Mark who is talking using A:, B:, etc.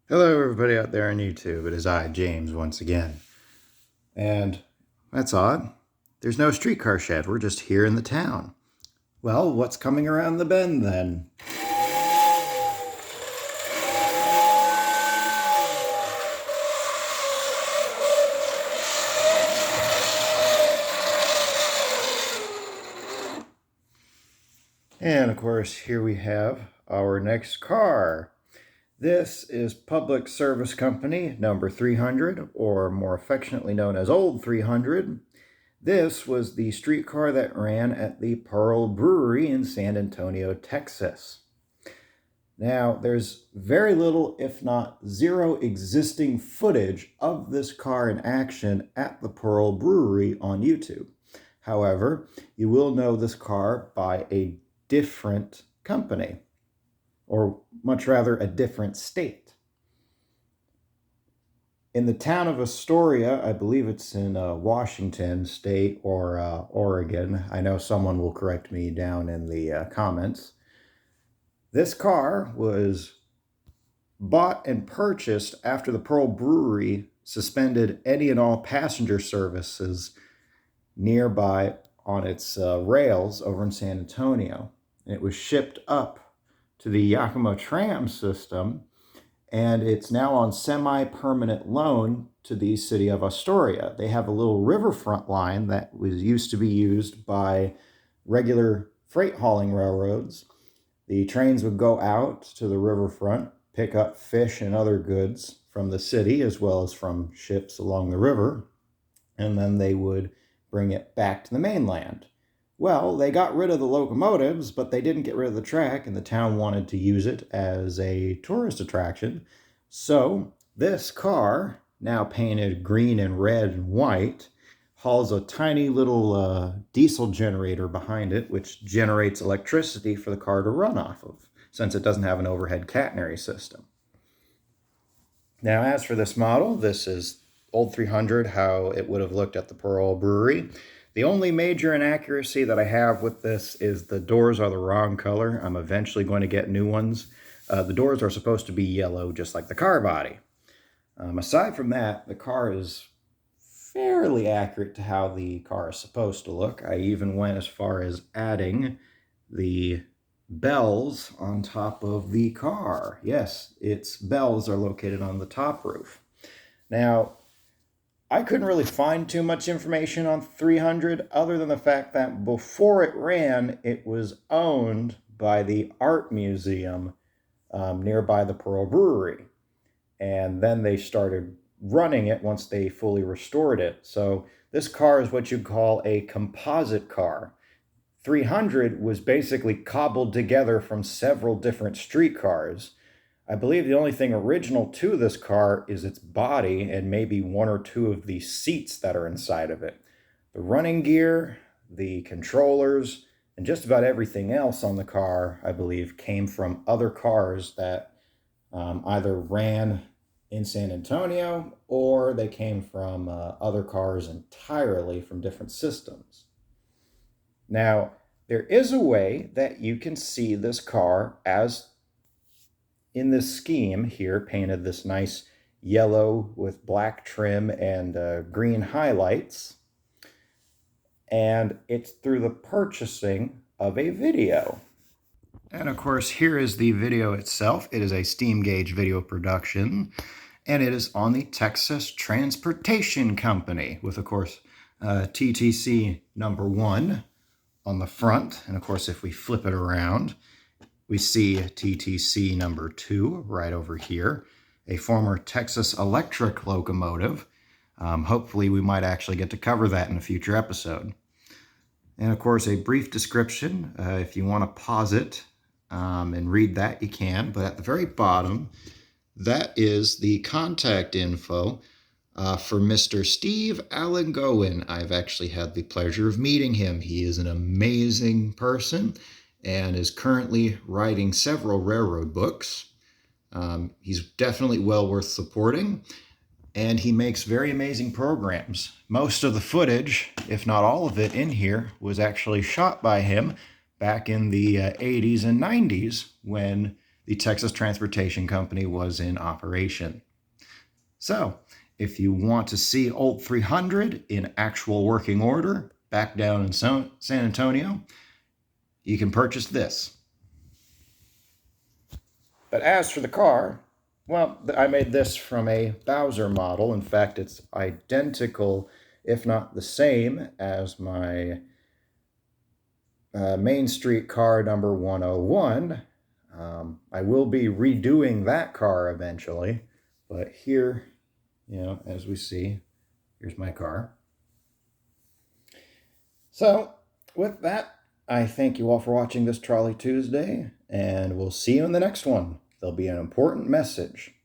A: Hello everybody out there on YouTube, it is I, James, once again. And that's odd. There's no streetcar shed, we're just here in the town. Well, what's coming around the bend then? And of course, here we have our next car. This is Public Service Company number 300, or more affectionately known as Old 300. This was the streetcar that ran at the Pearl Brewery in San Antonio, Texas. Now, there's very little, if not zero, existing footage of this car in action at the Pearl Brewery on YouTube. However, you will know this car by a different company, or much rather a different state. In the town of Astoria, I believe it's in Washington State or Oregon. I know someone will correct me down in the comments. This car was bought and purchased after the Pearl Brewery suspended any and all passenger services nearby on its rails over in San Antonio. And it was shipped up to the Yakima tram system, and it's now on semi-permanent loan to the city of Astoria. They have a little riverfront line that used to be used by regular freight hauling railroads. The trains would go out to the riverfront, pick up fish and other goods from the city as well as from ships along the river, and then they would bring it back to the mainland. Well, they got rid of the locomotives, but they didn't get rid of the track, and the town wanted to use it as a tourist attraction. So this car, now painted green and red and white, hauls a tiny little diesel generator behind it, which generates electricity for the car to run off of, since it doesn't have an overhead catenary system. Now, as for this model, this is Old 300, how it would have looked at the Pearl Brewery. The only major inaccuracy that I have with this is the doors are the wrong color. I'm eventually going to get new ones. The doors are supposed to be yellow, just like the car body. Aside from that, the car is fairly accurate to how the car is supposed to look. I even went as far as adding the bells on top of the car. Yes, its bells are located on the top roof. Now, I couldn't really find too much information on 300 other than the fact that before it ran, it was owned by the art museum nearby the Pearl Brewery. And then they started running it once they fully restored it. So this car is what you'd call a composite car. 300 was basically cobbled together from several different streetcars. I believe the only thing original to this car is its body and maybe one or two of the seats that are inside of it. The running gear, the controllers, and just about everything else on the car, I believe, came from other cars that either ran in San Antonio or they came from other cars entirely from different systems. Now, there is a way that you can see this car as in this scheme here, painted this nice yellow with black trim and green highlights. And it's through the purchasing of a video. And of course, here is the video itself. It is a steam gauge video production, and it is on the Texas Transportation Company with, of course, TTC number 1 on the front. And of course, if we flip it around, we see TTC number 2 right over here, a former Texas Electric locomotive. Hopefully, we might actually get to cover that in a future episode. And of course, a brief description. If you want to pause it and read that, you can. But at the very bottom, that is the contact info for Mr. Steve Allengowen. I've actually had the pleasure of meeting him. He is an amazing person and is currently writing several railroad books. He's definitely well worth supporting, and he makes very amazing programs. Most of the footage, if not all of it in here, was actually shot by him back in the 80s and 90s when the Texas Transportation Company was in operation. So, if you want to see Old 300 in actual working order back down in San Antonio, you can purchase this. But as for the car, well, I made this from a Bowser model. In fact, it's identical, if not the same, as my Main Street car number 101. I will be redoing that car eventually, but here, as we see, here's my car. So, with that, I thank you all for watching this Trolley Tuesday, and we'll see you in the next one. There'll be an important message.